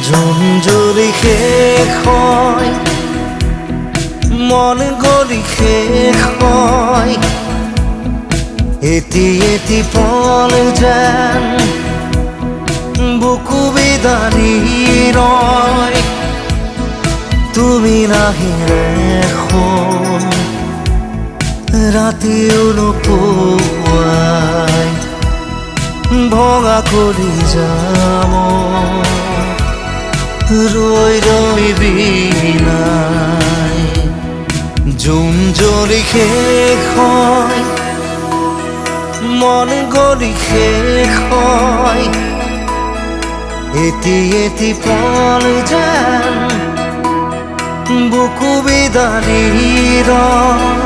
Zone Jolly শেষ হয়, মন গলি শেষ হয়, এটি এটি পল যেন বুকু বিদাৰি ৰয়। তুমি নাহিলে এখন ৰাতিও নোপোৱাই ভঙা কৰি যাম ৰৈ ৰৈ বিনাই। জোন জ্বলি শেষ হয়, মন গলি শেষ হয়, এটি এটি পল যেন বুকু বিদাৰি ৰয়।